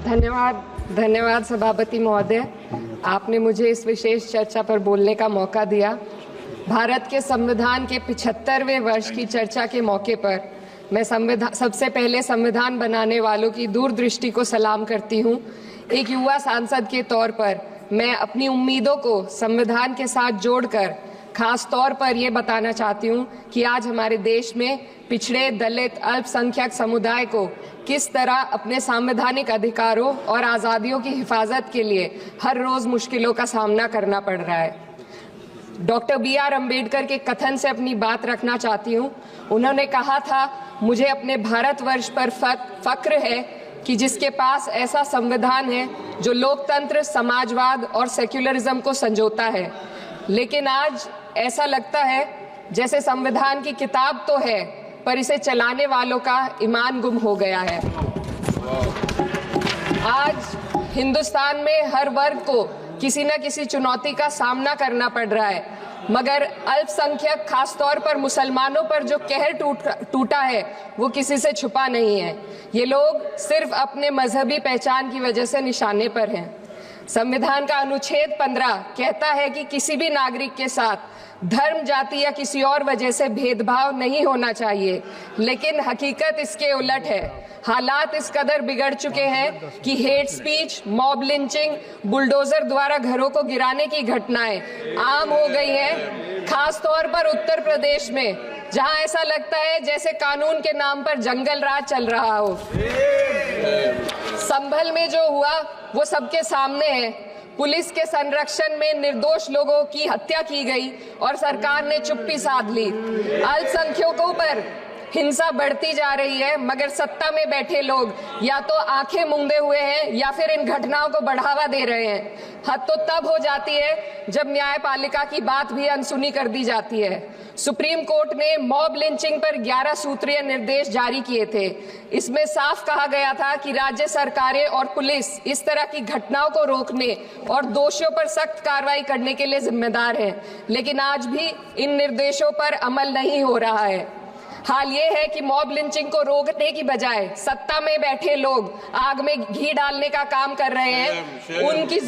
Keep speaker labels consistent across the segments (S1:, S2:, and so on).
S1: धन्यवाद सभापति महोदय, आपने मुझे इस विशेष चर्चा पर बोलने का मौका दिया। भारत के संविधान के 75वें वर्ष की चर्चा के मौके पर मैं सबसे पहले संविधान बनाने वालों की दूरदृष्टि को सलाम करती हूँ। एक युवा सांसद के तौर पर मैं अपनी उम्मीदों को संविधान के साथ जोड़कर खास तौर पर ये बताना चाहती हूँ कि आज हमारे देश में पिछड़े, दलित, अल्पसंख्यक समुदाय को किस तरह अपने संवैधानिक अधिकारों और आज़ादियों की हिफाजत के लिए हर रोज़ मुश्किलों का सामना करना पड़ रहा है। Doctor B.R. अम्बेडकर के कथन से अपनी बात रखना चाहती हूँ। उन्होंने कहा था, मुझे अपने भारतवर्ष पर फक्र है कि जिसके पास ऐसा संविधान है जो लोकतंत्र, समाजवाद और सेक्युलरिज्म को संजोता है। लेकिन आज ऐसा लगता है जैसे संविधान की किताब तो है पर इसे चलाने वालों का ईमान गुम हो गया है। आज हिंदुस्तान में हर वर्ग को किसी न किसी चुनौती का सामना करना पड़ रहा है, मगर अल्पसंख्यक, खासतौर पर मुसलमानों पर जो कहर टूटा है वो किसी से छुपा नहीं है। ये लोग सिर्फ अपने मजहबी पहचान की वजह से निशाने पर हैं। संविधान का अनुच्छेद 15 कहता है कि किसी भी नागरिक के साथ धर्म, जाति या किसी और वजह से भेदभाव नहीं होना चाहिए, लेकिन हकीकत इसके उलट है। हालात इस कदर बिगड़ चुके हैं कि hate speech, mob lynching, bulldozer द्वारा घरों को गिराने की घटनाएं आम हो गई हैं। खास तौर पर उत्तर प्रदेश में, जहां ऐसा लगता है जैसे कानून के नाम पर जंगल राज चल रहा हो। संभल में जो हुआ वो सबके सामने है। पुलिस के संरक्षण में निर्दोष लोगों की हत्या की गई और सरकार ने चुप्पी साध ली। अल्पसंख्यकों पर हिंसा बढ़ती जा रही है, मगर सत्ता में बैठे लोग या तो आंखें मूंदे हुए हैं या फिर इन घटनाओं को बढ़ावा दे रहे हैं। हद तो तब हो जाती है जब न्यायपालिका की बात भी अनसुनी कर दी जाती है। सुप्रीम कोर्ट ने मॉब लिंचिंग पर 11 सूत्रीय निर्देश जारी किए थे। इसमें साफ कहा गया था कि राज्य सरकारें और पुलिस इस तरह की घटनाओं को रोकने और दोषियों पर सख्त कार्रवाई करने के लिए जिम्मेदार है, लेकिन आज भी इन निर्देशों पर अमल नहीं हो रहा है। हाल ये है कि मॉब लिंचिंग को रोकने की बजाय सत्ता में बैठे लोग आग में घी डालने का काम कर रहे हैं। उनकी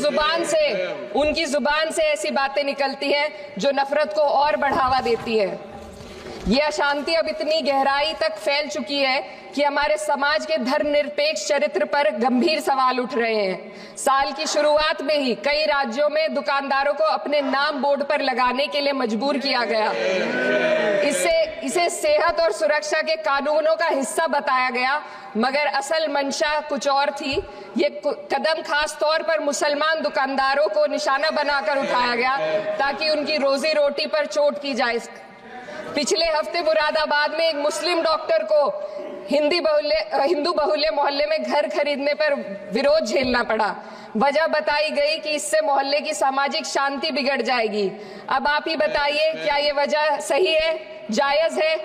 S1: जुबान से ऐसी बातें निकलती हैं जो नफरत को और बढ़ावा देती है। ये अशांति अब इतनी गहराई तक फैल चुकी है कि हमारे समाज के धर्मनिरपेक्ष चरित्र पर गंभीर सवाल उठ रहे हैं। साल की शुरुआत में ही कई राज्यों में दुकानदारों को अपने नाम बोर्ड पर लगाने के लिए मजबूर किया गया। इसे सेहत और सुरक्षा के कानूनों का हिस्सा बताया गया, मगर असल मंशा कुछ और थी। ये कदम खास तौर पर मुसलमान दुकानदारों को निशाना बनाकर उठाया गया ताकि उनकी रोजी रोटी पर चोट की जाए। पिछले हफ्ते मुरादाबाद में एक मुस्लिम डॉक्टर को हिंदू बहुल्य मोहल्ले में घर खरीदने पर विरोध झेलना पड़ा। वजह बताई गई कि इससे मोहल्ले की सामाजिक शांति बिगड़ जाएगी। अब आप ही बताइए, क्या ये वजह सही है, जायज है?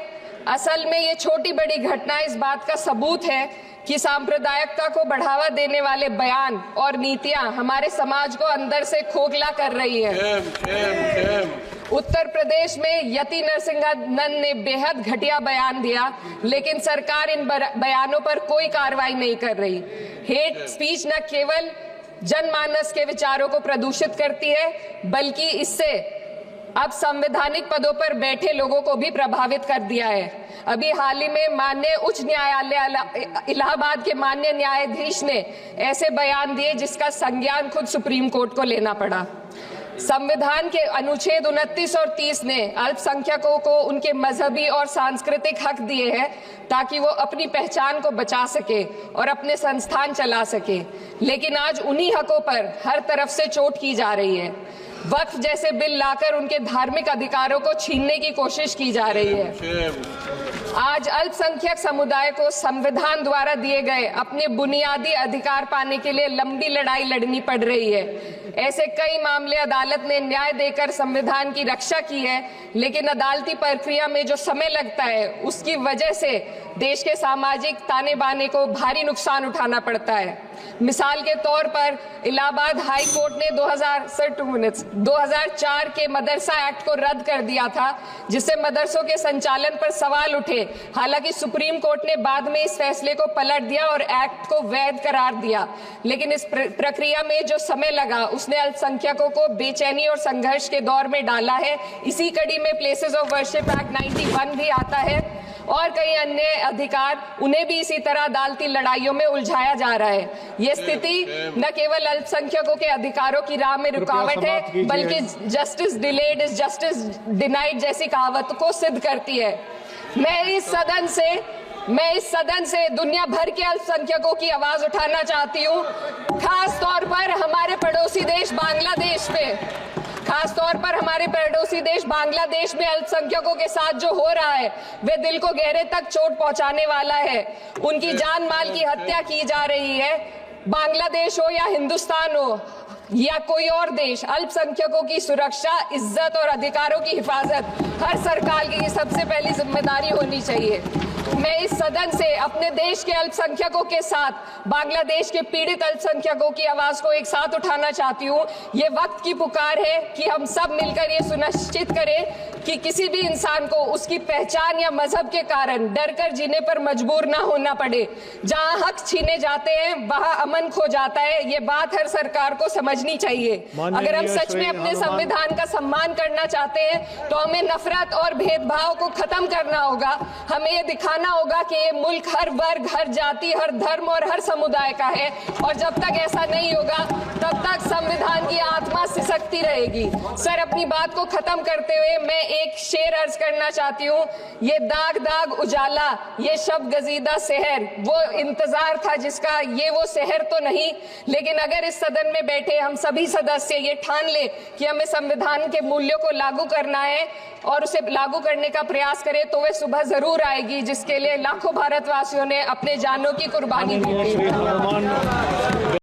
S1: असल में ये छोटी बड़ी घटना इस बात का सबूत है कि सांप्रदायिकता को बढ़ावा देने वाले बयान और नीतियां हमारे समाज को अंदर से खोखला कर रही है। उत्तर प्रदेश में यति नरसिंहन ने बेहद घटिया बयान दिया, लेकिन सरकार इन बयानों पर कोई कार्रवाई नहीं कर रही। हेट स्पीच न केवल जनमानस के विचारों को प्रदूषित करती है, बल्कि इससे अब संवैधानिक पदों पर बैठे लोगों को भी प्रभावित कर दिया है। अभी हाल ही में माननीय उच्च न्यायालय इलाहाबाद के माननीय न्यायाधीश ने ऐसे बयान दिए जिसका संज्ञान खुद सुप्रीम कोर्ट को लेना पड़ा। संविधान के अनुच्छेद 29 और 30 ने अल्पसंख्यकों को उनके मजहबी और सांस्कृतिक हक दिए हैं ताकि वो अपनी पहचान को बचा सके और अपने संस्थान चला सके, लेकिन आज उन्हीं हकों पर हर तरफ से चोट की जा रही है। वक्फ जैसे बिल लाकर उनके धार्मिक अधिकारों को छीनने की कोशिश की जा रही है। आज अल्पसंख्यक समुदाय को संविधान द्वारा दिए गए अपने बुनियादी अधिकार पाने के लिए लंबी लड़ाई लड़नी पड़ रही है। ऐसे कई मामले अदालत ने न्याय देकर संविधान की रक्षा की है, लेकिन अदालती प्रक्रिया में जो समय लगता है उसकी वजह से देश के सामाजिक ताने बाने को भारी नुकसान उठाना पड़ता है। मिसाल के तौर पर इलाहाबाद हाई कोर्ट ने 2004 के मदरसा एक्ट को रद्द कर दिया था, जिससे मदरसों के संचालन पर सवाल उठे। हालांकि सुप्रीम कोर्ट ने बाद में इस फैसले को पलट दिया और एक्ट को वैध करार दिया, लेकिन इस प्रक्रिया में जो समय लगा उसने अल्पसंख्यकों को बेचैनी और संघर्ष के दौर में डाला है। इसी कड़ी में प्लेसेस ऑफ वर्शिप एक्ट 91 भी आता है और कई अन्य अधिकार, उन्हें भी इसी तरह अदालती लड़ाइयों में उलझाया जा रहा है। ये स्थिति न केवल अल्पसंख्यकों के अधिकारों की राह में रुकावट है, बल्कि justice delayed is justice denied जैसी कहावत को सिद्ध करती है। मैं इस सदन से दुनिया भर के अल्पसंख्यकों की आवाज उठाना चाहती हूँ, खास तौर पर हमारे पड़ोसी देश बांग्लादेश में अल्पसंख्यकों के साथ जो हो रहा है वे दिल को गहरे तक चोट पहुंचाने वाला है। उनकी जान माल की हत्या की जा रही है। बांग्लादेश हो या हिंदुस्तान हो या कोई और देश, अल्पसंख्यकों की सुरक्षा, इज्जत और अधिकारों की हिफाजत हर सरकार की सबसे पहली जिम्मेदारी होनी चाहिए। मैं इस सदन से अपने देश के अल्पसंख्यकों के साथ बांग्लादेश के पीड़ित अल्पसंख्यकों की आवाज को एक साथ उठाना चाहती हूँ। ये वक्त की पुकार है कि हम सब मिलकर ये सुनिश्चित करें कि किसी भी इंसान को उसकी पहचान या मजहब के कारण डरकर जीने पर मजबूर ना होना पड़े। जहाँ हक छीने जाते हैं वहाँ अमन खो जाता है। ये बात हर सरकार को समझनी चाहिए। अगर हम सच में अपने संविधान का सम्मान करना चाहते हैं तो हमें नफरत और भेदभाव को खत्म करना होगा। हमें ये दिखाना होगा कि ये मुल्क हर वर्ग, हर जाति, हर धर्म और हर समुदाय का है, और जब तक ऐसा नहीं होगा तब तक संविधान की आत्मा सिसकती रहेगी। सर, अपनी बात को खत्म करते हुए मैं एक शेर अर्ज करना चाहती हूँ। ये दाग दाग उजाला, ये शब गजीदा शहर, वो इंतजार था जिसका, ये वो शहर तो नहीं। लेकिन अगर इस सदन में बैठे हम सभी सदस्य ये ठान ले कि हमें संविधान के मूल्यों को लागू करना है और उसे लागू करने का प्रयास करें, तो वह सुबह जरूर आएगी जिसके लिए लाखों भारतवासियों ने अपने जानों की कुर्बानी दी थी।